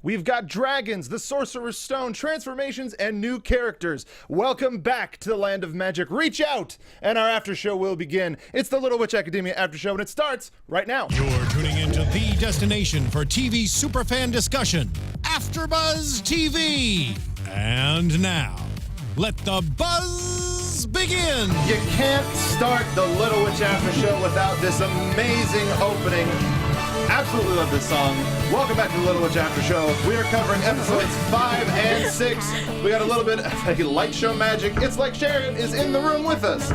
We've got dragons, the Sorcerer's Stone, transformations, and new characters. Welcome back to the land of magic. Reach out, and our after show will begin. It's the Little Witch Academia after show, and it starts right now. You're tuning into the destination for TV superfan discussion, Afterbuzz TV. And now, let the buzz begin. You can't start the Little Witch after show without this amazing opening. Absolutely love this song. Welcome back to the Little Witch After Show. We are covering episodes 5 and 6. We got a little bit of light show magic. It's like Sharon is in the room with us.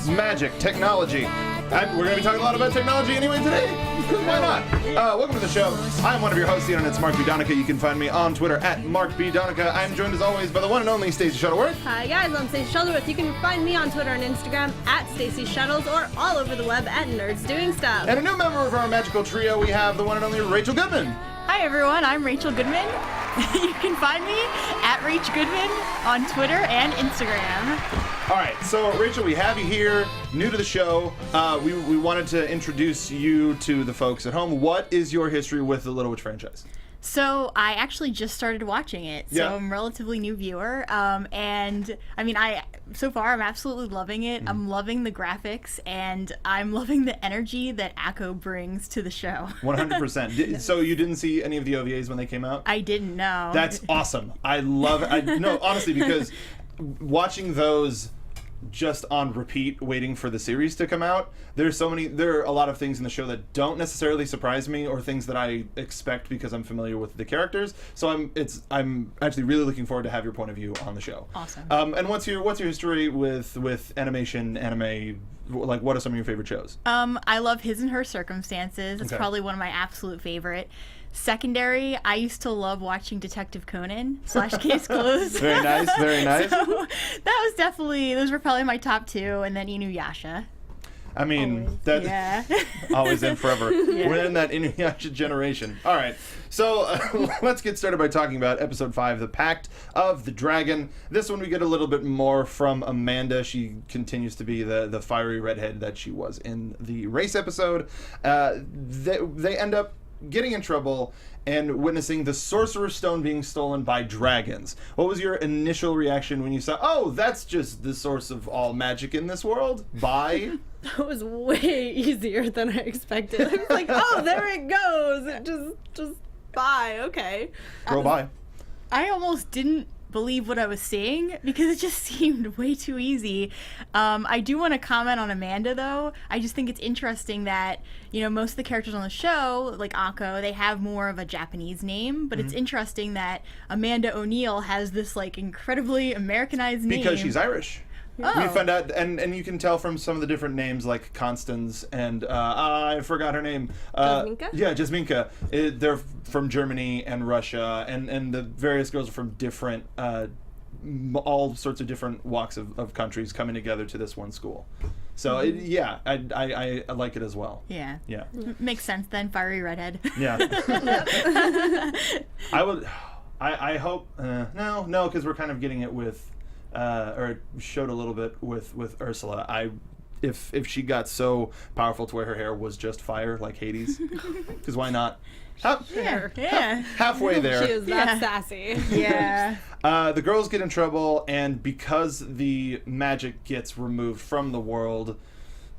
Magic, technology. We're going to be talking a lot about technology anyway today. Why not? Welcome to the show. I'm one of your hosts, the internet's Mark Donica. You can find me on Twitter at Mark B. Donica. I'm joined as always by the one and only Stacey Shuttleworth. Hi guys, I'm Stacey Shuttleworth. You can find me on Twitter and Instagram at Stacey Shuttles or all over the web at Nerds Doing Stuff. And a new member of our magical trio, we have the one and only Rachel Goodman. Hi everyone, I'm Rachel Goodman. You can find me at Rach Goodman on Twitter and Instagram. All right, so Rachel, we have you here, new to the show. We wanted to introduce you to the folks at home. What is your history with the Little Witch franchise? So I actually just started watching it, so Yeah. I'm a relatively new viewer, and I mean, so far I'm absolutely loving it. I'm loving the graphics, and I'm loving the energy that Akko brings to the show. 100%. So you didn't see any of the OVAs when they came out? I didn't know. That's awesome. I love it. No, honestly, because watching those just on repeat, waiting for the series to come out, there are a lot of things in the show that don't necessarily surprise me, or things that I expect because I'm familiar with the characters. So I'm actually really looking forward to have your point of view on the show. Awesome. And what's your history with animation, anime? Like, what are some of your favorite shows? I love His and Her Circumstances. It's Okay. probably one of my absolute favorite. Secondary, I used to love watching Detective Conan / Case Closed. Very nice, very nice. So that was those were probably my top two, and then Inuyasha. I mean, Yeah. always and forever. Yeah. We're in that Inuyasha generation. All right, so let's get started by talking about episode 5, the Pact of the Dragon. This one we get a little bit more from Amanda. She continues to be the fiery redhead that she was in the race episode. They end up getting in trouble and witnessing the Sorcerer's Stone being stolen by dragons. What was your initial reaction when you saw, oh, that's just the source of all magic in this world? Bye? That was way easier than I expected. I was like, oh, there it goes. It just bye, okay. Go by. I almost didn't believe what I was seeing because it just seemed way too easy. I do want to comment on Amanda, though. I just think it's interesting that, most of the characters on the show, like Akko, they have more of a Japanese name, but it's interesting that Amanda O'Neil has this, incredibly Americanized name. Because she's Irish. Oh. We found out, and you can tell from some of the different names, like Constance and I forgot her name. Jasminka? Yeah, Jasminka. They're from Germany and Russia, and the various girls are from different, all sorts of different walks of countries coming together to this one school. So I like it as well. Yeah. Yeah. Makes sense then, fiery redhead. Yeah. I hope no, because we're kind of getting it with. Or it showed a little bit with Ursula. If she got so powerful to where her hair was just fire, like Hades, because why not? Yeah. Halfway there. She was that sassy. Yeah. The girls get in trouble, and because the magic gets removed from the world,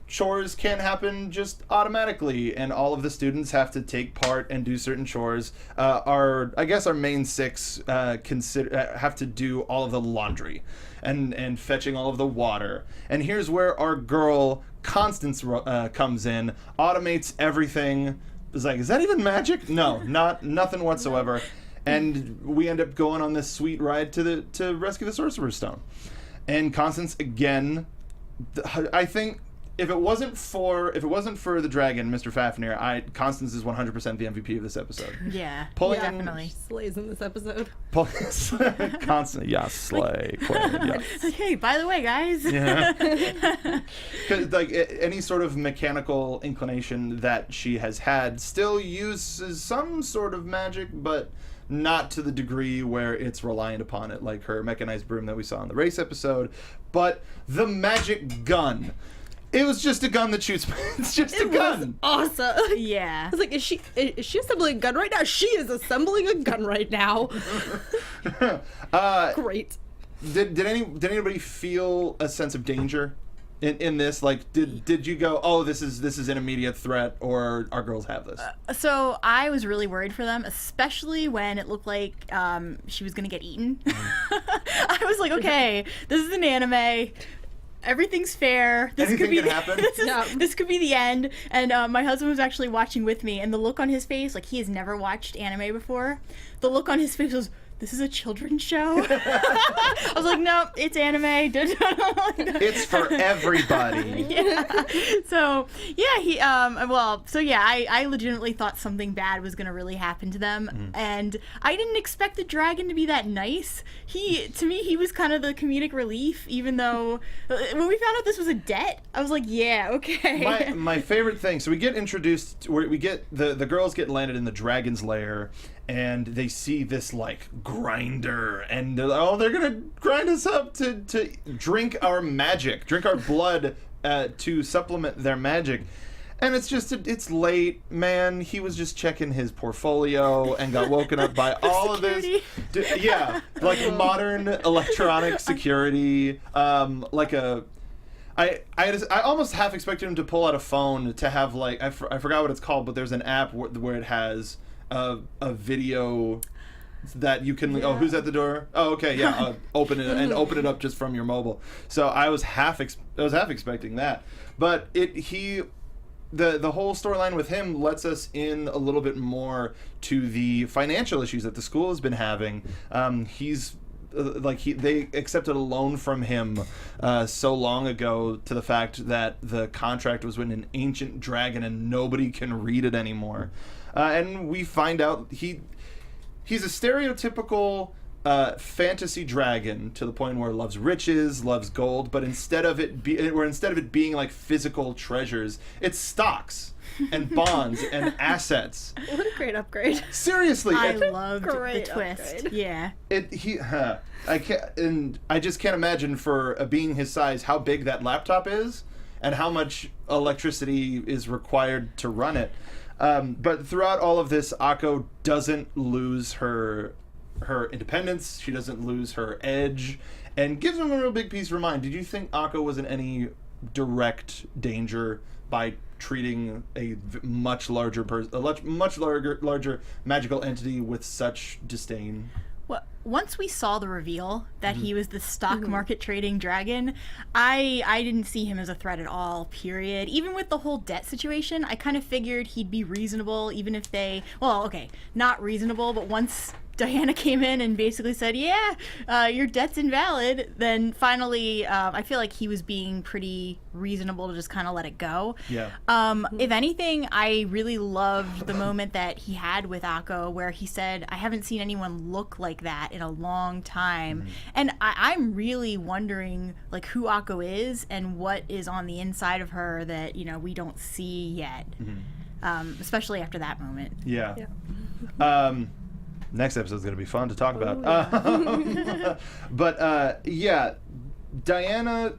chores can't happen just automatically, and all of the students have to take part and do certain chores. Our main 6 have to do all of the laundry and fetching all of the water. And here's where our girl Constance comes in, automates everything. It's like, is that even magic? No, nothing whatsoever. And we end up going on this sweet ride to rescue the Sorcerer's Stone. And Constance again, I think. If it wasn't for the dragon, Mr. Fafnir, Constance is 100% the MVP of this episode. Yeah. Definitely slays in this episode. Constance, yes, slay, queen, yes. Hey, by the way, guys. Yeah. Because any sort of mechanical inclination that she has had still uses some sort of magic, but not to the degree where it's reliant upon it, like her mechanized broom that we saw in the race episode. But the magic gun. It was just a gun that shoots. It's just a gun. Awesome. Yeah. I was like, is she assembling a gun right now? She is assembling a gun right now. Great. Did anybody feel a sense of danger in this? Like, did you go, oh, this is an immediate threat, or our girls have this? So I was really worried for them, especially when it looked like she was gonna get eaten. I was like, okay, this is an anime. Everything's fair. Anything can happen. This could be the end. And my husband was actually watching with me, and the look on his face, like he has never watched anime before. The look on his face was, this is a children's show? I was like, no, it's anime. It's for everybody. Yeah. So, yeah, I legitimately thought something bad was going to really happen to them. And I didn't expect the dragon to be that nice. To me, he was kind of the comedic relief, even though when we found out this was a debt, I was like, yeah, okay. My favorite thing, so we get introduced, we get, the girls get landed in the dragon's lair, and they see this, like, grinder, and they're like, oh, they're gonna grind us up to drink our magic, drink our blood to supplement their magic. And it's just, it's late, man. He was just checking his portfolio and got woken up by all of this. Yeah, like modern electronic security, like a... I almost half expected him to pull out a phone to have, like, I forgot what it's called, but there's an app where it has a video that you can, oh, who's at the door? Oh, okay, yeah, open it up just from your mobile. So I was half expecting that, but the whole storyline with him lets us in a little bit more to the financial issues that the school has been having. They accepted a loan from him so long ago, to the fact that the contract was with an ancient dragon and nobody can read it anymore. And we find out he's a stereotypical fantasy dragon, to the point where loves riches, loves gold, but instead of it being like physical treasures, it's stocks and bonds and assets. What a great upgrade. Seriously. I loved the Great twist. upgrade. Yeah. I just can't imagine, for a being his size, how big that laptop is and how much electricity is required to run it. But throughout all of this, Akko doesn't lose her independence. She doesn't lose her edge, and gives him a real big piece of mind. Did you think Akko was in any direct danger by treating a much larger magical entity with such disdain? Well, once we saw the reveal that he was the stock market trading dragon, I didn't see him as a threat at all, period. Even with the whole debt situation, I kind of figured he'd be reasonable, even if not reasonable, but once Diana came in and basically said, your debt's invalid, then finally I feel like he was being pretty reasonable to just kind of let it go. Yeah. If anything, I really loved the moment that he had with Akko, where he said, I haven't seen anyone look like that in a long time. And I'm really wondering, like, who Akko is and what is on the inside of her that, we don't see yet. Especially after that moment. Yeah. Next episode is going to be fun to talk about. But Diana.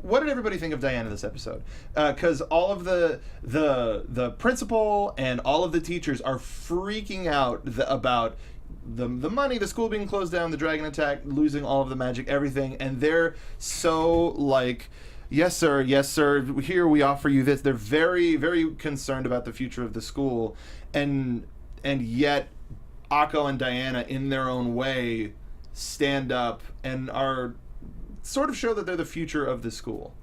What did everybody think of Diana this episode? Because all of the principal and all of the teachers are freaking out about the money, the school being closed down, the dragon attack, losing all of the magic, everything, and they're so like, yes sir, here we offer you this. They're very, very concerned about the future of the school, and yet Akko and Diana, in their own way, stand up and are sort of show that they're the future of the school.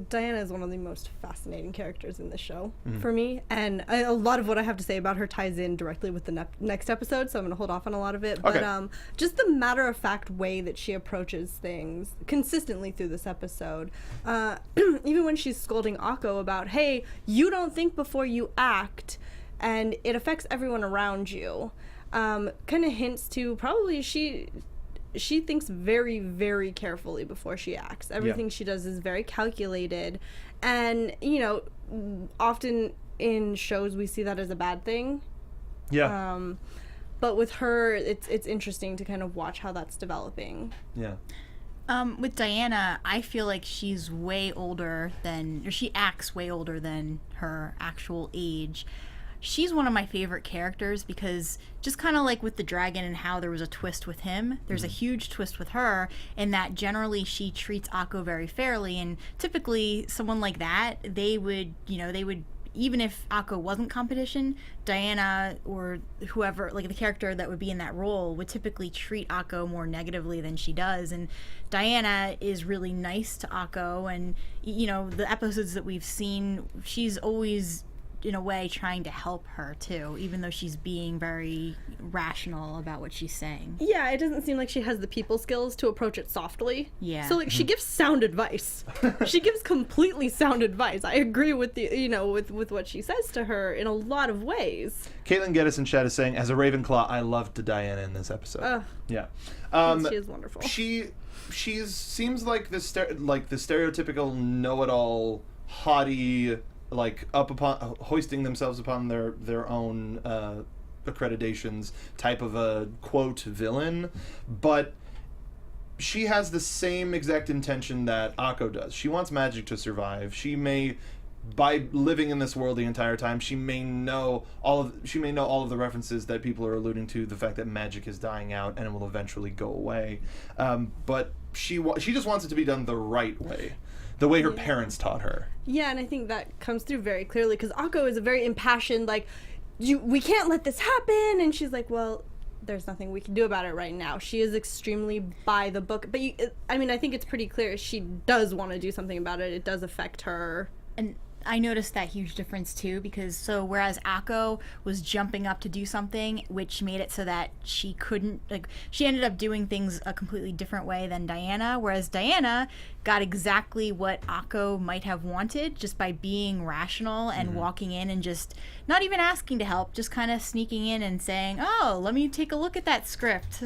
Diana is one of the most fascinating characters in this show for me, and a lot of what I have to say about her ties in directly with the next episode, so I'm going to hold off on a lot of it. Okay. But just the matter-of-fact way that she approaches things consistently through this episode, even when she's scolding Akko about, hey, you don't think before you act, and it affects everyone around you, kind of hints to probably she thinks very, very carefully before she acts. Everything she does is very calculated, and often in shows we see that as a bad thing. But with her, it's interesting to kind of watch how that's developing. With Diana, I feel like she's way older than, or she acts way older than her actual age. She's one of my favorite characters because just kind of like with the dragon and how there was a twist with him, there's a huge twist with her in that generally she treats Akko very fairly, and typically someone like that, they would even if Akko wasn't competition, Diana or whoever, like the character that would be in that role, would typically treat Akko more negatively than she does. And Diana is really nice to Akko, and the episodes that we've seen, she's always in a way trying to help her too, even though she's being very rational about what she's saying. Yeah, it doesn't seem like she has the people skills to approach it softly. Yeah. So like she gives sound advice. She gives completely sound advice. I agree with the with what she says to her in a lot of ways. Caitlin Geddes in chat is saying, as a Ravenclaw, I loved Diana in this episode. Yeah. She is wonderful. She seems like the stereotypical know-it-all, haughty, like up upon hoisting themselves upon their own accreditations type of a quote villain, but she has the same exact intention that Akko does. She wants magic to survive. She may, by living in this world the entire time, she may know all of the references that people are alluding to, the fact that magic is dying out and it will eventually go away, but she just wants it to be done the right way. The way her parents taught her. Yeah, and I think that comes through very clearly, because Akko is a very impassioned, like, we can't let this happen, and she's like, well, there's nothing we can do about it right now. She is extremely by the book, but I think it's pretty clear she does want to do something about it. It does affect her. And I noticed that huge difference too, because whereas Akko was jumping up to do something, which made it so that she couldn't, she ended up doing things a completely different way than Diana, whereas Diana got exactly what Akko might have wanted just by being rational and walking in and just not even asking to help, just kind of sneaking in and saying, oh, let me take a look at that script.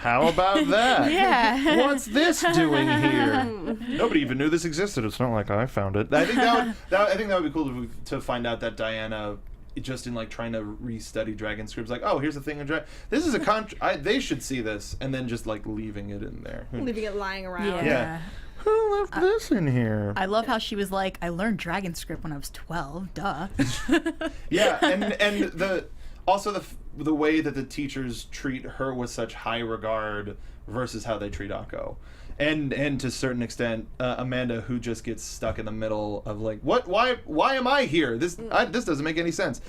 How about that? Yeah. What's this doing here? Nobody even knew this existed. It's not like I found it. I think that would be cool to find out that Diana, just in trying to restudy dragon scripts, oh, here's the thing in dragon. This is they should see this, and then just leaving it in there, leaving it lying around. Yeah. Who left this in here? I love how she was like, I learned dragon script when I was 12. Duh. Yeah, and the way that the teachers treat her with such high regard versus how they treat Akko. And to a certain extent, Amanda, who just gets stuck in the middle of what? Why am I here? This doesn't make any sense.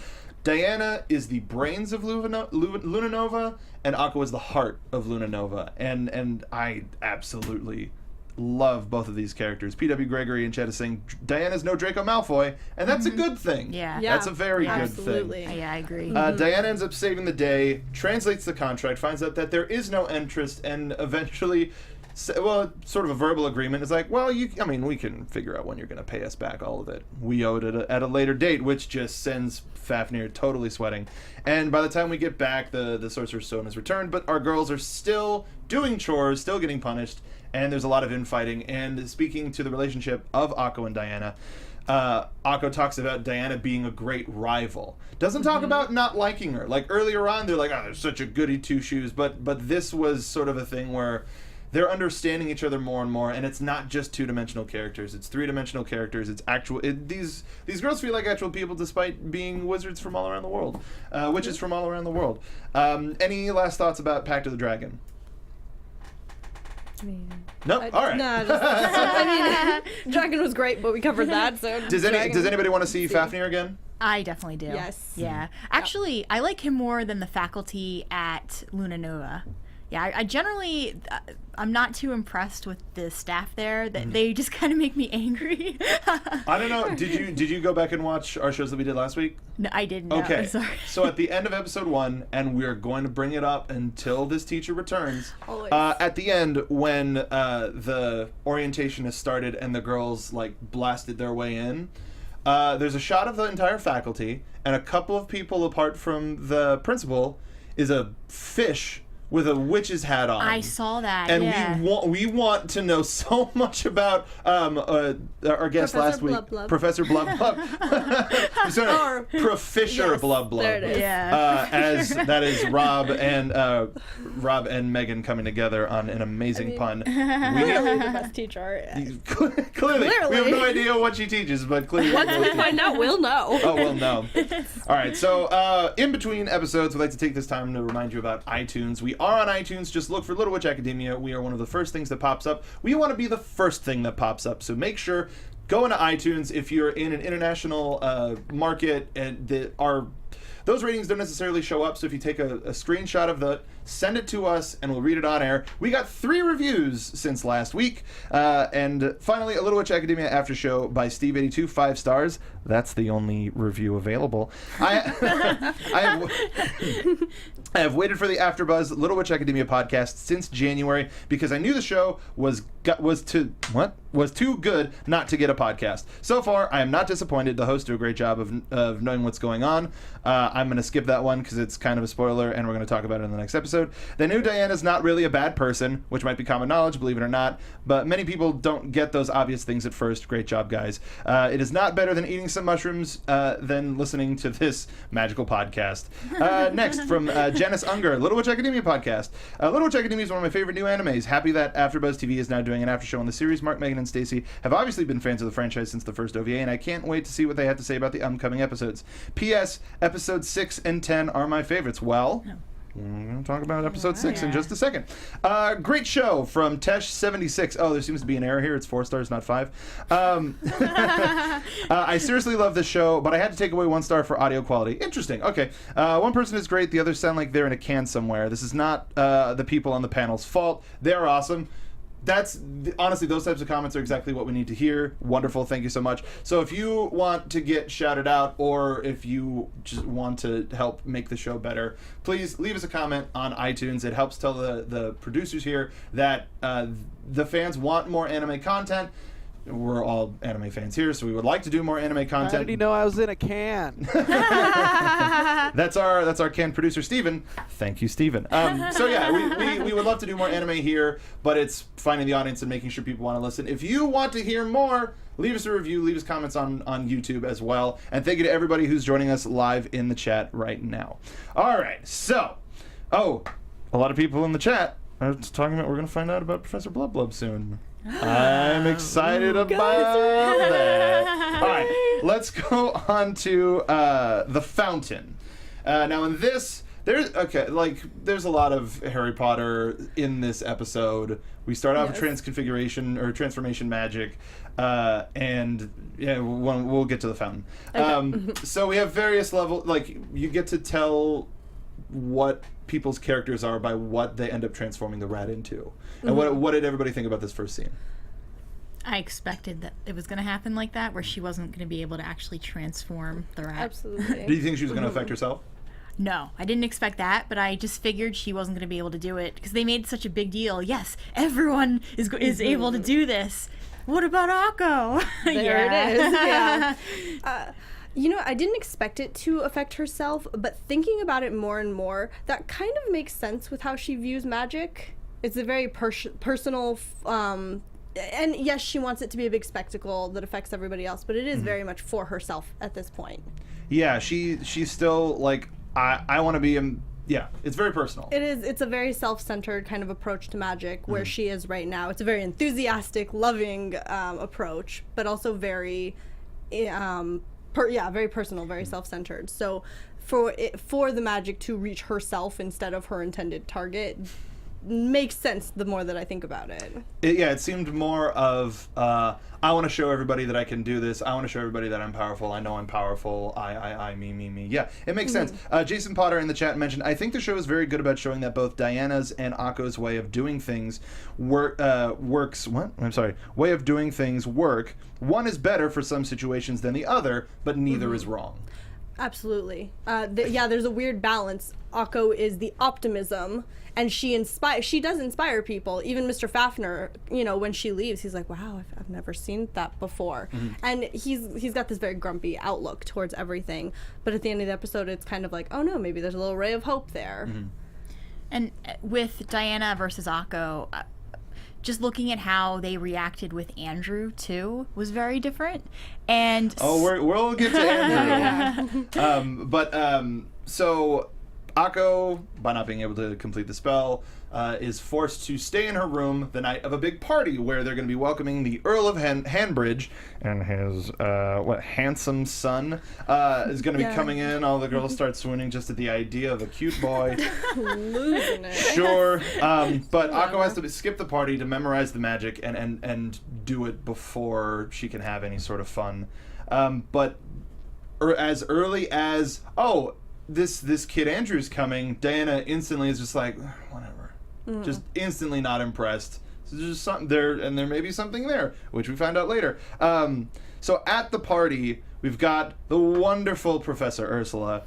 Diana is the brains of Luna Nova, and Akko is the heart of Luna Nova, and I absolutely love both of these characters. P.W. Gregory in chat is saying Diana's no Draco Malfoy, and that's a good thing. Yeah. That's a very good thing. Yeah, I agree. Diana ends up saving the day, translates the contract, finds out that there is no interest, and eventually, sort of a verbal agreement is we can figure out when you're going to pay us back all of it. We owe it at a later date, which just sends Fafnir totally sweating. And by the time we get back, the Sorcerer's Stone is returned, but our girls are still doing chores, still getting punished, and there's a lot of infighting. And speaking to the relationship of Akko and Diana, Akko talks about Diana being a great rival. Doesn't talk about not liking her. Earlier on, they're oh, they're such a goody two-shoes, but this was sort of a thing where they're understanding each other more and more, and it's not just two-dimensional characters. It's three-dimensional characters. It's actual. These girls feel like actual people, despite being wizards from all around the world, witches from all around the world. Any last thoughts about Pact of the Dragon? No. All right. No, Dragon was great, but we covered that. So does anybody want to see Fafnir again? I definitely do. Yes. Yeah. Actually, I like him more than the faculty at Luna Nova. Yeah, I generally, I'm not too impressed with the staff there. That they just kind of make me angry. I don't know. Did you go back and watch our shows that we did last week? No, I didn't. Okay. I'm sorry. So at the end of episode 1, and we're going to bring it up until this teacher returns. Always. At the end, when the orientation has started and the girls blasted their way in, there's a shot of the entire faculty, and a couple of people apart from the principal is a fish with a witch's hat on. I saw that. And yeah. we want to know so much about our guest Professor last week, Blub Blub. Professor Blub Blub. Sorry, Professor Yes, Blub Blub. there it is. Yeah. As that is Rob and Megan coming together on an amazing pun. Clearly the best teacher. Clearly, we have no idea what she teaches, but clearly. Once we find out, we'll know. Oh, well, no. All right, so in between episodes, we'd like to take this time to remind you about iTunes. We are on iTunes. Just look for Little Witch Academia. We are one of the first things that pops up. We want to be the first thing that pops up, so make sure, go into iTunes if you're in an international market, and those ratings don't necessarily show up, so if you take a screenshot of that, send it to us, and we'll read it on air. We got 3 reviews since last week. And finally, a Little Witch Academia After Show by Steve82, 5 stars. That's the only review available. I have waited for the Afterbuzz Little Witch Academia podcast since January because I knew the show was too good not to get a podcast. So far, I am not disappointed. The hosts do a great job of knowing what's going on. I'm going to skip that one because it's kind of a spoiler, and we're going to talk about it in the next episode. They knew Diana's not really a bad person, which might be common knowledge, believe it or not, but many people don't get those obvious things at first. Great job, guys. It is not better than eating some mushrooms than listening to this magical podcast. Next, from Janice Unger, Little Witch Academia podcast. Little Witch Academia is one of my favorite new animes. Happy that AfterBuzz TV is now doing an after show on the series. Mark, Megan, and Stacey have obviously been fans of the franchise since the first OVA, and I can't wait to see what they have to say about the upcoming episodes. P.S. Episodes 6 and 10 are my favorites. Well... We're going to talk about episode 6 in just a second. Great show from Tesh76. Oh, there seems to be an error here. It's 4 stars, not 5. I seriously love this show, but I had to take away 1 star for audio quality. Interesting. Okay. One person is great. The others sound like they're in a can somewhere. This is not the people on the panel's fault. They're awesome. Honestly, those types of comments are exactly what we need to hear. Wonderful. Thank you so much. So if you want to get shouted out, or if you just want to help make the show better, please leave us a comment on iTunes. It helps tell the producers here that the fans want more anime content. We're all anime fans here, so we would like to do more anime content. How did he know I was in a can? That's our can producer, Steven. Thank you, Steven. So yeah, we would love to do more anime here, but it's finding the audience and making sure people want to listen. If you want to hear more, leave us a review, leave us comments on YouTube as well. And thank you to everybody who's joining us live in the chat right now. All right, so, a lot of people in the chat are talking about, we're going to find out about Professor Blub Blub soon. I'm excited about that. All right, let's go on to The Fountain. Now, in this, there's a lot of Harry Potter in this episode. We start off with transformation magic, and yeah, we'll get to the fountain. Okay. So we have various levels. Like, you get to tell what people's characters are by what they end up transforming the rat into. And what did everybody think about this first scene? I expected that it was going to happen like that, where she wasn't going to be able to actually transform the rat. Absolutely. Do you think she was going to affect herself? No, I didn't expect that, but I just figured she wasn't going to be able to do it because they made such a big deal. Yes, everyone is able to do this. What about Akko? There it is. Yeah. I didn't expect it to affect herself, but thinking about it more and more, that kind of makes sense with how she views magic. It's a very personal, and yes, she wants it to be a big spectacle that affects everybody else, but it is very much for herself at this point. Yeah, she's still like, I want to be it's very personal. It is. It's a very self-centered kind of approach to magic where she is right now. It's a very enthusiastic, loving approach, but also very, very personal, very self-centered. So for the magic to reach herself instead of her intended target makes sense the more that I think about it. It seemed more of, I want to show everybody that I can do this. I want to show everybody that I'm powerful. I know I'm powerful. I, me. Yeah, it makes sense. Jason Potter in the chat mentioned, I think the show is very good about showing that both Diana's and Akko's way of doing things works. What? I'm sorry. Way of doing things work. One is better for some situations than the other, but neither is wrong. Absolutely. There's a weird balance. Akko is the optimism, and she does inspire people. Even Mr. Fafner, when she leaves, he's like, wow, I've never seen that before. And he's got this very grumpy outlook towards everything. But at the end of the episode, it's kind of like, oh no, maybe there's a little ray of hope there. And with Diana versus Akko, just looking at how they reacted with Andrew too was very different. And we'll get to Andrew. So Akko, by not being able to complete the spell, is forced to stay in her room the night of a big party where they're going to be welcoming the Earl of Hanbridge and his handsome son is going to be coming in. All the girls start swooning just at the idea of a cute boy. Losing it. Sure, but Akko has to skip the party to memorize the magic and do it before she can have any sort of fun. But as early as this kid Andrew's coming, Diana instantly is just like, whatever. Just instantly not impressed. So there's just something there, and there may be something there, which we find out later. So at the party, we've got the wonderful Professor Ursula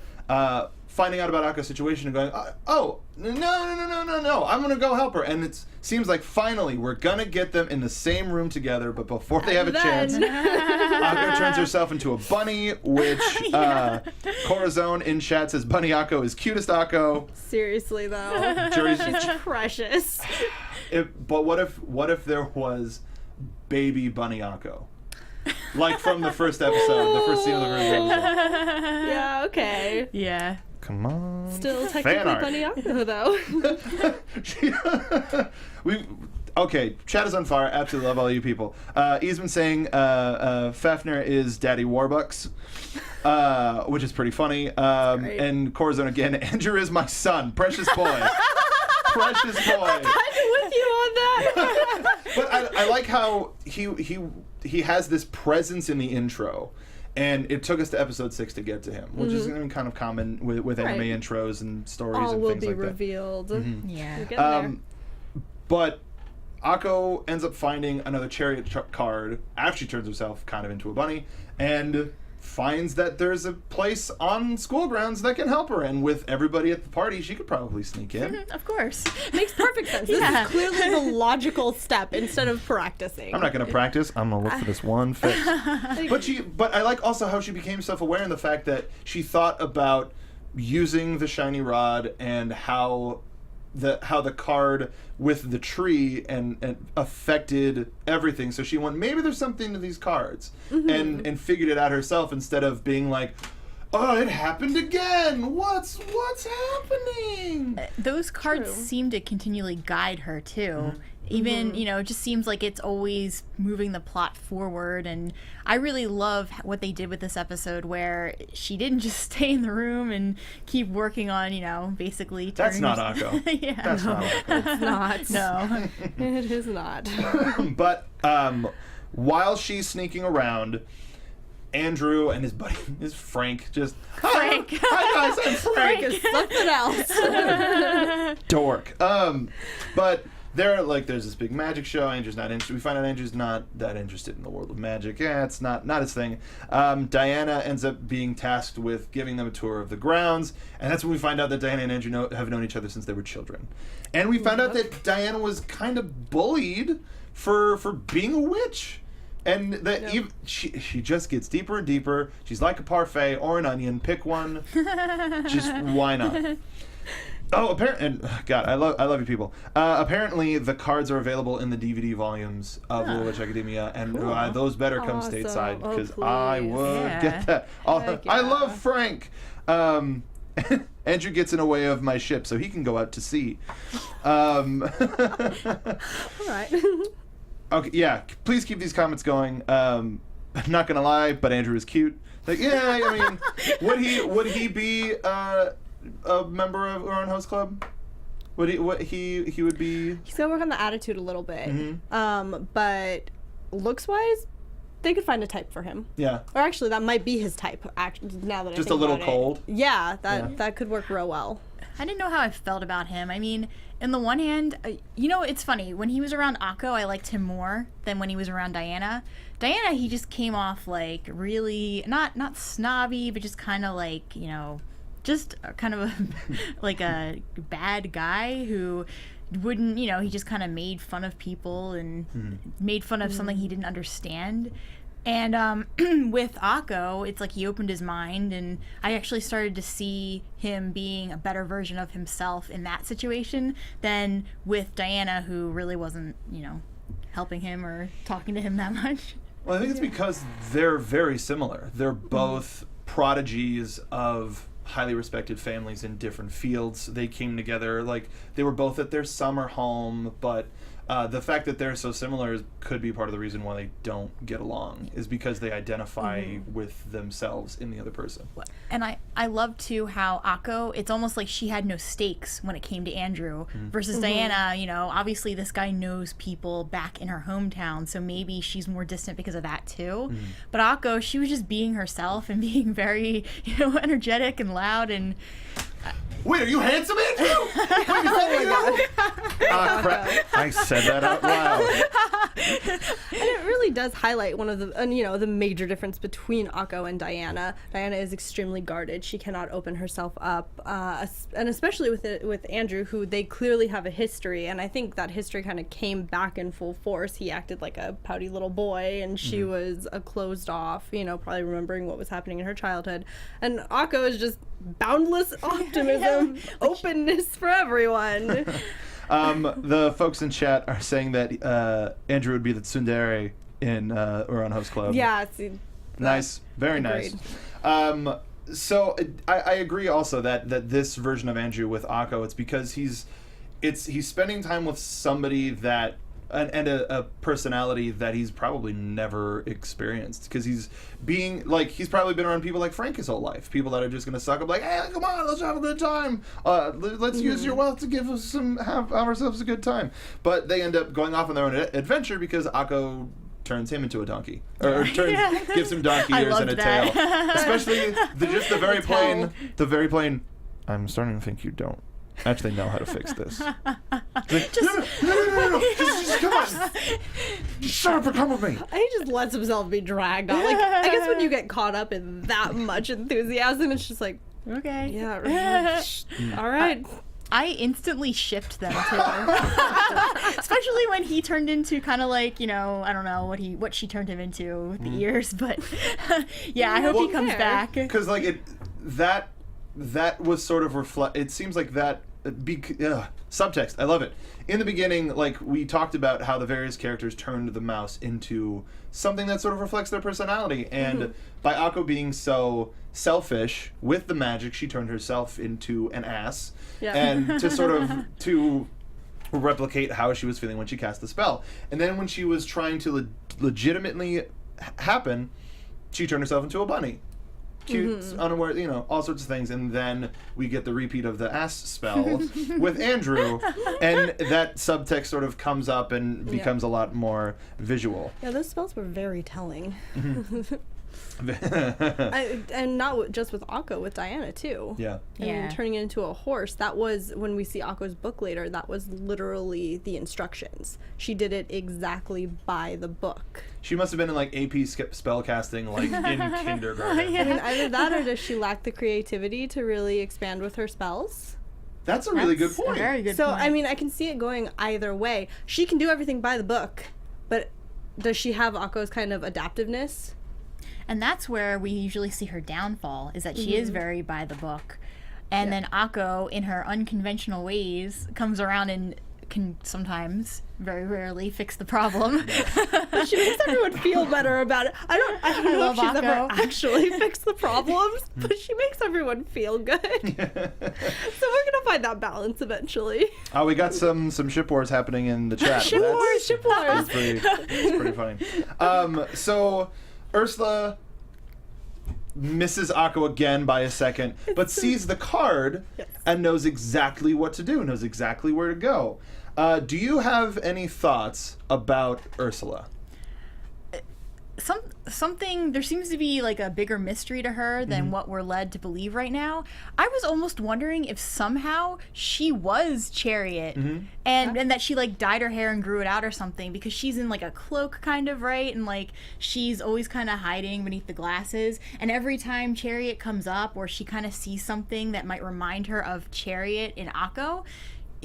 finding out about Akko's situation and going, no, I'm going to go help her. And it seems like finally we're going to get them in the same room together, but before they have a chance, Akko turns herself into a bunny, which Corazon in chat says Bunny Akko is cutest Akko. Seriously, though. She's precious. But what if there was baby Bunny Akko? Like from the first episode, the first scene of the first episode. Yeah, okay. Yeah. Come on. Still technically Bunny Akko, though. Okay, chat is on fire. Absolutely love all you people. Easman saying Fafnir is Daddy Warbucks, which is pretty funny. And Corazon again, Andrew is my son. Precious boy. Precious boy. I'm with you on that. But I like how he has this presence in the intro. And it took us to episode 6 to get to him, which is kind of common with anime intros and stories All and will things be like revealed. that. Yeah. We're getting there. But Akko ends up finding another chariot card after she turns herself kind of into a bunny and finds that there's a place on school grounds that can help her. And with everybody at the party, she could probably sneak in. Of course. Makes perfect sense. This is clearly the logical step instead of practicing. I'm not going to practice. I'm going to look for this one fix. But I like also how she became self-aware in the fact that she thought about using the shiny rod and how the card with the tree and affected everything. So she went, maybe there's something to these cards, and figured it out herself instead of being like, oh, it happened again. What's happening? Those cards seem to continually guide her too. Even, it just seems like it's always moving the plot forward. And I really love what they did with this episode where she didn't just stay in the room and keep working on, basically That's turning not Akko. Yeah. That's not Akko. It's not. No. It is not. But while she's sneaking around, Andrew and his buddy, Frank, just Frank. Hi guys, I'm Frank. It's something else. Dork. But there's this big magic show. Andrew's not interested. We find out Andrew's not that interested in the world of magic. Yeah, it's not his thing. Diana ends up being tasked with giving them a tour of the grounds, and that's when we find out that Diana and Andrew have known each other since they were children. And we found out that Diana was kind of bullied for being a witch. And that she just gets deeper and deeper. She's like a parfait or an onion. Pick one. Just why not? Oh, apparently, God, I love you people. Apparently, the cards are available in the DVD volumes of Little Witch Academia, and those better come Awesome. stateside Oh, because I would get that. Heck I yeah. love Frank. Andrew gets in the way of my ship, so he can go out to sea. All right. Okay, yeah. Please keep these comments going. I'm not gonna lie, but Andrew is cute. Like, yeah, I mean, would he be a member of Uran Host Club? He would be. He's gotta work on the attitude a little bit. But looks wise, they could find a type for him. Yeah. Or actually, that might be his type. Now that I Just think a little about cold? It. Yeah, that could work real well. I didn't know how I felt about him. I mean, in the one hand, it's funny. When he was around Akko, I liked him more than when he was around Diana. Diana, he just came off like really, not snobby, but just kind of like, just kind of like a bad guy who wouldn't, he just kind of made fun of people and made fun of something he didn't understand. And with Akko, it's like he opened his mind, and I actually started to see him being a better version of himself in that situation than with Diana, who really wasn't, helping him or talking to him that much. Well, I think it's because they're very similar. They're both prodigies of highly respected families in different fields. They came together, like, they were both at their summer home, but the fact that they're so similar could be part of the reason why they don't get along, is because they identify with themselves in the other person. And I love, too, how Akko, it's almost like she had no stakes when it came to Andrew, versus Diana, obviously this guy knows people back in her hometown, so maybe she's more distant because of that, too. But Akko, she was just being herself and being very, energetic and loud and... Wait, are you handsome, Andrew? Crap. I said that out loud. And it really does highlight one of the, the major difference between Akko and Diana. Diana is extremely guarded. She cannot open herself up, and especially with Andrew, who they clearly have a history, and I think that history kind of came back in full force. He acted like a pouty little boy, and she was a closed off, probably remembering what was happening in her childhood. And Akko is just boundless optimism, openness for everyone. The folks in chat are saying that Andrew would be the tsundere in Uran Host Club. Yeah, nice, very agreed. Nice. So I agree also that this version of Andrew with Akko, it's because he's spending time with somebody that and a personality that he's probably never experienced, because he's probably been around people like Frank his whole life, people that are just gonna suck up like, hey, come on, let's have a good time, let's use your wealth to give us have ourselves a good time. But they end up going off on their own adventure because Akko turns him into a donkey, or gives him donkey ears and a tail. Especially the very plain. I'm starting to think you don't actually know how to fix this. Like, no, just come on. Just shut up and come with me. He just lets himself be dragged on. Like, I guess when you get caught up in that much enthusiasm, it's just like, okay. Yeah, right. All right. I instantly shipped them too. Especially when he turned into kind of like, I don't know what she turned him into with the ears, but yeah, I hope he comes back. Because that was sort of it seems like that subtext. I love it. In the beginning, like, we talked about how the various characters turned the mouse into something that sort of reflects their personality, and by Akko being so selfish with the magic, she turned herself into an ass, and to replicate how she was feeling when she cast the spell. And then when she was trying to legitimately happen, she turned herself into a bunny. Cute, unaware, all sorts of things, and then we get the repeat of the ass spell with Andrew, and that subtext sort of comes up and becomes a lot more visual. Yeah, those spells were very telling. And not just with Akko, with Diana too. Yeah. I mean, turning it into a horse, that was, when we see Akko's book later, that was literally the instructions. She did it exactly by the book. She must have been in like AP spellcasting, like in kindergarten. I mean, either that or does she lack the creativity to really expand with her spells? That's a really good point. A very good point. point. I mean, I can see it going either way. She can do everything by the book, but does she have Akko's kind of adaptiveness? And that's where we usually see her downfall, is that she is very by the book. And then Akko, in her unconventional ways, comes around and can sometimes, very rarely, fix the problem. But she makes everyone feel better about it. I don't know if she's ever actually fixed the problems, but she makes everyone feel good. So we're gonna find that balance eventually. Oh, we got some ship wars happening in the chat. Ship wars. It's pretty funny. So Ursula misses Akko again by a second, but sees the card and knows exactly what to do, knows exactly where to go. Do you have any thoughts about Ursula? There seems to be like a bigger mystery to her than what we're led to believe right now. I was almost wondering if somehow she was Chariot and that she like dyed her hair and grew it out or something, because she's in like a cloak kind of, right? And like she's always kind of hiding beneath the glasses, and every time Chariot comes up or she kind of sees something that might remind her of Chariot in Akko,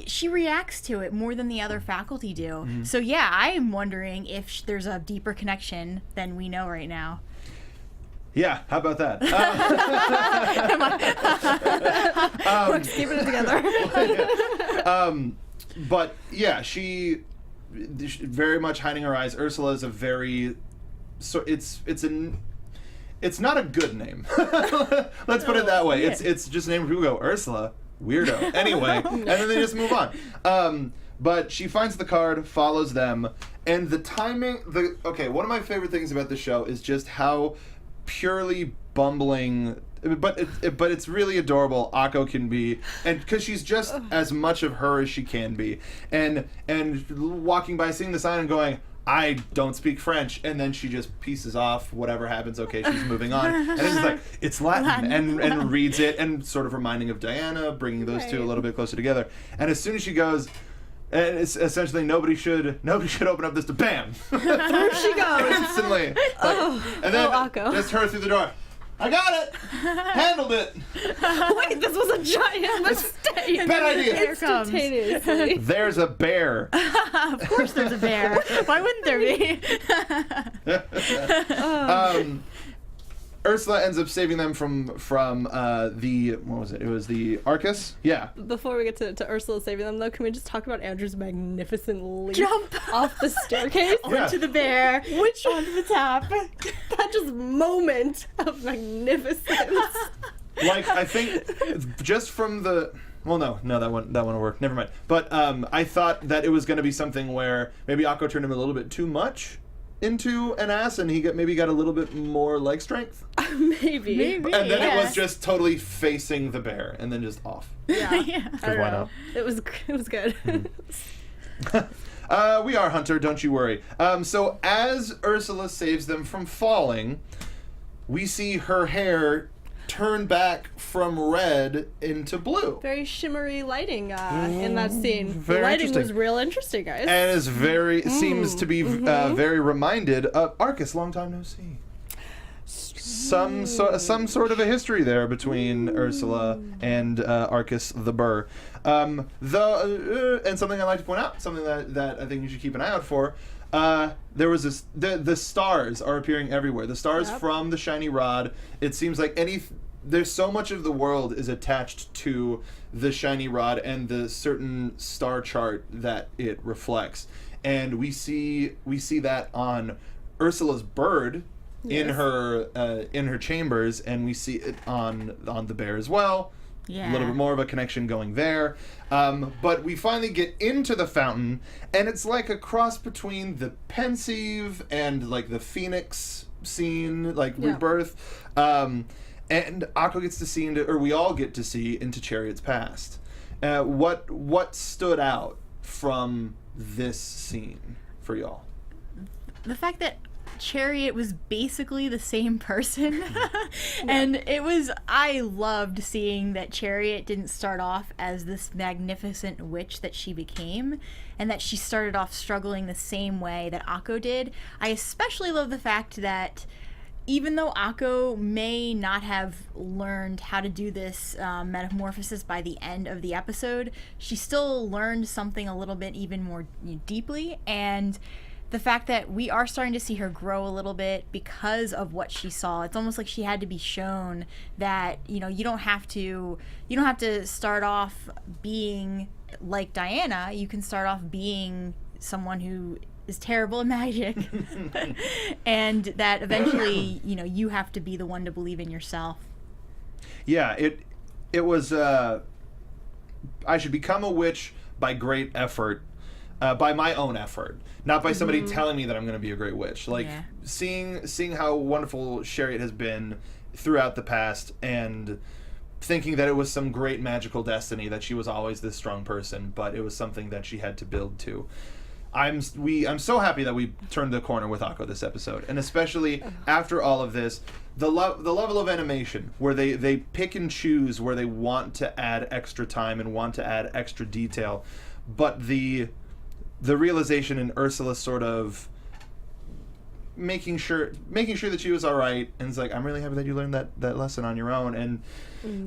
she reacts to it more than the other faculty do. So yeah, I am wondering if there's a deeper connection than we know right now. Yeah, how about that? We're keeping it together. But yeah, she very much hiding her eyes. Ursula is a very it's not a good name. Let's put it that way. Yeah. It's just a name where people go, Ursula, weirdo. Anyway, and then they just move on. But she finds the card, follows them, and the timing. One of my favorite things about the show is just how purely bumbling, but it's really adorable Akko can be, and because she's just as much of her as she can be, and walking by, seeing the sign and going, I don't speak French, and then she just pieces off whatever happens. Okay, she's moving on, and it's like it's Latin, and reads it, and sort of reminding of Diana, bringing those two a little bit closer together. And as soon as she goes, and it's essentially nobody should open up this to bam. There she goes. Instantly, and then Akko. just her through the door. I got it, handled it. Wait, this was a giant mistake. Bad idea. Here it comes. Instantaneously. There's a bear. Of course there's a bear. Why wouldn't there be? Ursula ends up saving them from the, what was it? It was the Arcus? Yeah. Before we get to Ursula saving them, though, can we just talk about Andrew's magnificent leap Jump off the staircase? Yeah. to the bear, Which onto the top. that just moment of magnificence. Like, I think just from the... Well, no, that won't work. Never mind. But I thought that it was going to be something where maybe Akko turned him a little bit too much into an ass, and he maybe got a little bit more leg strength. Maybe. And then it was just totally facing the bear, and then just off. Yeah. Yeah. I don't why know. It was good. We are, Hunter, don't you worry. So as Ursula saves them from falling, we see her hair turn back from red into blue. Very shimmery lighting in that scene. Very the lighting interesting. was real interesting, guys. And is seems to be very reminded of Arcus, long time no see. Some sort of a history there between Ursula and Arcus the Burr. And something I'd like to point out, something that I think you should keep an eye out for. There was this. The stars are appearing everywhere. The stars from the shiny rod. It seems like there's so much of the world is attached to the shiny rod and the certain star chart that it reflects, and we see that on Ursula's bird in her chambers, and we see it on the bear as well. Yeah. A little bit more of a connection going there. But we finally get into the fountain, and it's like a cross between the pensive and like the phoenix scene, like rebirth. And Akko gets to see we all get to see into Chariot's past. What stood out from this scene for y'all? The fact that Chariot was basically the same person. And I loved seeing that Chariot didn't start off as this magnificent witch that she became, and that she started off struggling the same way that Akko did. I especially love the fact that even though Akko may not have learned how to do this metamorphosis by the end of the episode, she still learned something a little bit even more deeply, and the fact that we are starting to see her grow a little bit because of what she saw. It's almost like she had to be shown that, you don't have to start off being like Diana. You can start off being someone who is terrible at magic. And that eventually, you have to be the one to believe in yourself. Yeah, it was I should become a witch by great effort. By my own effort, not by somebody telling me that I'm going to be a great witch. Like seeing how wonderful Chariot has been throughout the past, and thinking that it was some great magical destiny that she was always this strong person, but it was something that she had to build to. I'm so happy that we turned the corner with Akko this episode, and especially after all of this, the level of animation where they pick and choose where they want to add extra time and want to add extra detail, but the realization in Ursula's sort of making sure that she was all right, and it's like, I'm really happy that you learned that lesson on your own, and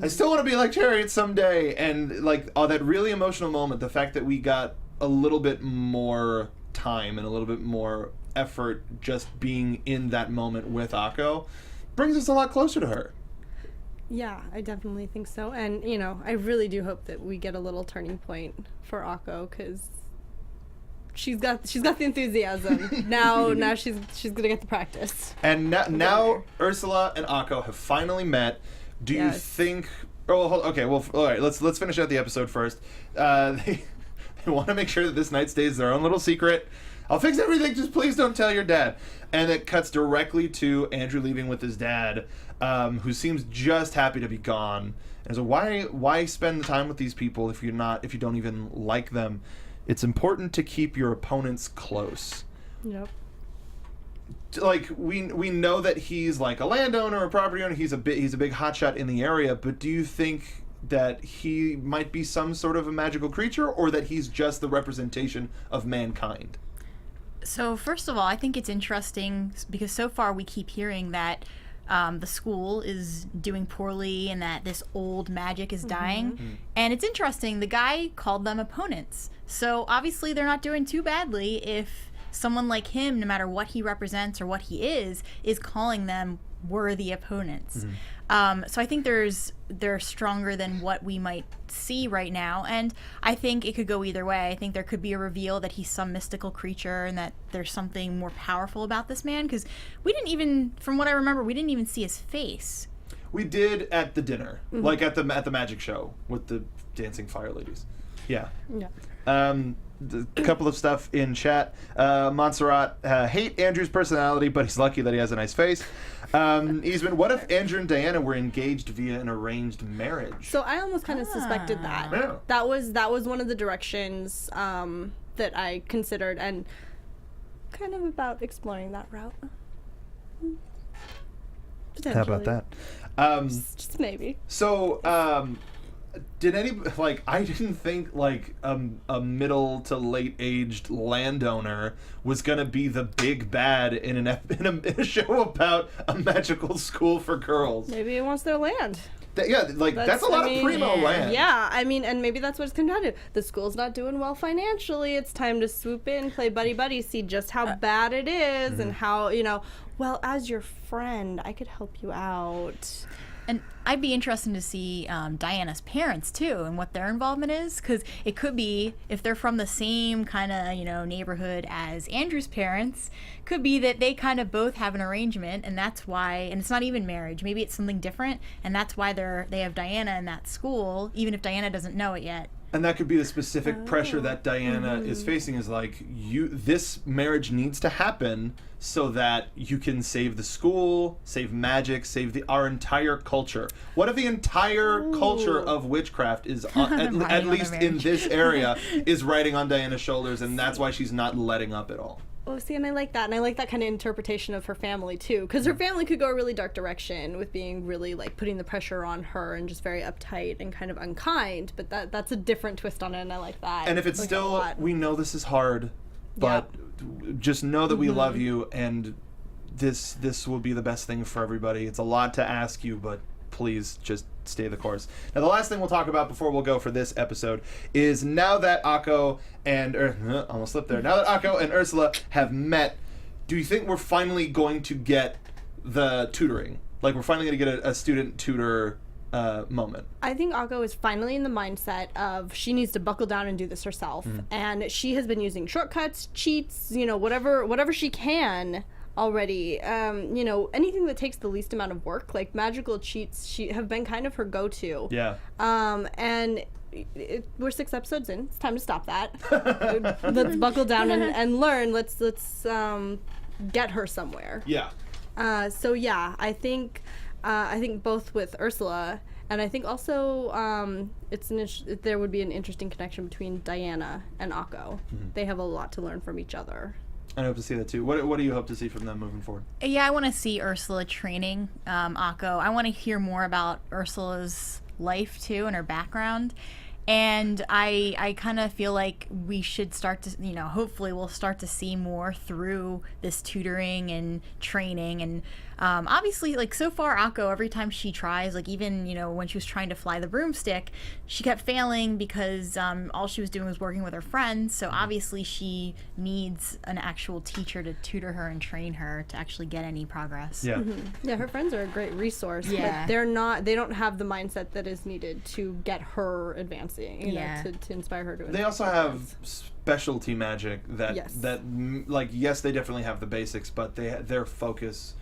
I still want to be like Chariot someday. And like, that really emotional moment, the fact that we got a little bit more time and a little bit more effort just being in that moment with Akko brings us a lot closer to her. Yeah, I definitely think so. And, I really do hope that we get a little turning point for Akko, because she's got the enthusiasm. Now she's going to get the practice. And now Ursula and Akko have finally met. Do you think... Oh, okay, well, all right, let's finish out the episode first. They want to make sure that this night stays their own little secret. I'll fix everything, just please don't tell your dad. And it cuts directly to Andrew leaving with his dad, who seems just happy to be gone. And so why spend the time with these people if you don't even like them? It's important to keep your opponents close. Yep. Like, we know that he's like a landowner, a property owner. He's a big hotshot in the area. But do you think that he might be some sort of a magical creature, or that he's just the representation of mankind? So first of all, I think it's interesting because so far we keep hearing that the school is doing poorly and that this old magic is dying. Mm-hmm. And it's interesting, the guy called them opponents. So obviously they're not doing too badly if someone like him, no matter what he represents or what he is calling them worthy opponents. Mm-hmm. So I think they're stronger than what we might see right now, and I think it could go either way. I think there could be a reveal that he's some mystical creature and that there's something more powerful about this man, because we didn't even, from what I remember, we didn't even see his face. We did at the dinner, mm-hmm. like at the magic show with the dancing fire ladies. Yeah. A couple of stuff in chat. Montserrat, hate Andrew's personality, but he's lucky that he has a nice face. Eastman, what if Andrew and Diana were engaged via an arranged marriage? So I almost kind of suspected that. Yeah. That was one of the directions that I considered, and kind of about exploring that route. How about that? Just maybe. So, did any, like, I didn't think, like, a middle to late aged landowner was gonna be the big bad in a show about a magical school for girls. Maybe he wants their land. That's a lot of primo land. Yeah, I mean, and maybe that's what it's come down to. The school's not doing well financially. It's time to swoop in, play buddy-buddy, see just how bad it is, mm-hmm. and how, well, as your friend, I could help you out. And I'd be interested to see Diana's parents, too, and what their involvement is, because it could be, if they're from the same kind of, neighborhood as Andrew's parents, could be that they kind of both have an arrangement, and that's why, and it's not even marriage, maybe it's something different, and that's why they have Diana in that school, even if Diana doesn't know it yet. And that could be the specific pressure that Diana is facing, is like, this marriage needs to happen so that you can save the school, save magic, save our entire culture. What if the entire culture of witchcraft is, at least in this area, is riding on Diana's shoulders, and that's why she's not letting up at all? Oh, see, and I like that. And I like that kind of interpretation of her family, too. Because her family could go a really dark direction with being really, like, putting the pressure on her and just very uptight and kind of unkind. But that's a different twist on it, and I like that. And if it's still, we know this is hard, but just know that we love you, and this will be the best thing for everybody. It's a lot to ask you, but please just stay the course. Now, the last thing we'll talk about before we'll go for this episode is now that Akko and almost slipped there. Now that Akko and Ursula have met, do you think we're finally going to get the tutoring? Like, we're finally going to get a student tutor moment? I think Akko is finally in the mindset of she needs to buckle down and do this herself, and she has been using shortcuts, cheats, whatever she can already. Anything that takes the least amount of work, like magical cheats, have been kind of her go-to. Yeah. And we're 6 episodes in. It's time to stop that. Let's buckle down and learn. Let's get her somewhere. Yeah. I think both with Ursula, and I think also there would be an interesting connection between Diana and Akko. Mm-hmm. They have a lot to learn from each other. I hope to see that too. What do you hope to see from them moving forward? Yeah, I want to see Ursula training Akko. I want to hear more about Ursula's life too and her background. And I kind of feel like we should start to, hopefully we'll start to see more through this tutoring and training. And obviously, like, so far, Akko, every time she tries, like, even, when she was trying to fly the broomstick, she kept failing because all she was doing was working with her friends. So obviously she needs an actual teacher to tutor her and train her to actually get any progress. Yeah. Yeah, her friends are a great resource, Yeah. but they don't have the mindset that is needed to get her advancing, to inspire her to advance. They also have specialty magic that Yes. yes, they definitely have the basics, but their focus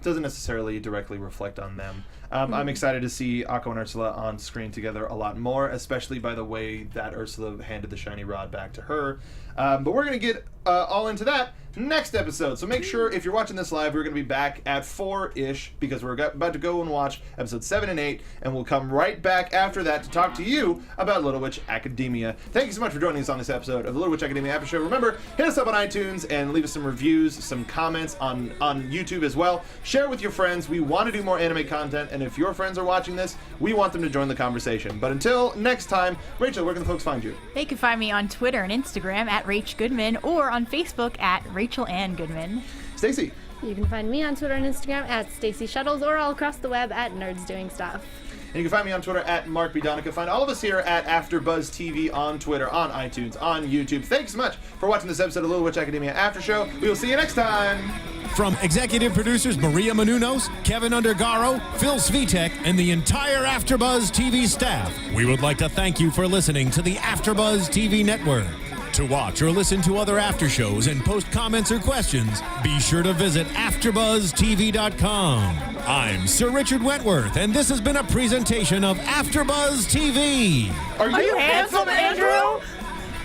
doesn't necessarily directly reflect on them. I'm excited to see Akko and Ursula on screen together a lot more, especially by the way that Ursula handed the shiny rod back to her. But we're going to get all into that next episode. So make sure, if you're watching this live, we're going to be back at 4-ish, because we're about to go and watch episodes 7 and 8, and we'll come right back after that to talk to you about Little Witch Academia. Thank you so much for joining us on this episode of the Little Witch Academia After Show. Remember, hit us up on iTunes and leave us some reviews, some comments on YouTube as well. Share it with your friends. We want to do more anime content, and if your friends are watching this, we want them to join the conversation. But until next time, Rachel, where can the folks find you? They can find me on Twitter and Instagram at Rach Goodman, or on Facebook at Rachel Ann Goodman. Stacy. You can find me on Twitter and Instagram at Stacey Shuttles, or all across the web at Nerds Doing Stuff. And you can find me on Twitter at Mark Donica. Find all of us here at Afterbuzz TV on Twitter, on iTunes, on YouTube. Thanks so much for watching this episode of Little Witch Academia After Show. We will see you next time. From executive producers Maria Menounos, Kevin Undergaro, Phil Svitek, and the entire Afterbuzz TV staff, we would like to thank you for listening to the Afterbuzz TV network. To watch or listen to other after shows and post comments or questions, be sure to visit AfterbuzZTV.com. I'm Sir Richard Wentworth, and this has been a presentation of Afterbuzz TV. Are you handsome, Andrew?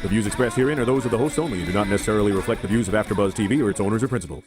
The views expressed herein are those of the hosts only and do not necessarily reflect the views of AfterBuzz TV or its owners or principals.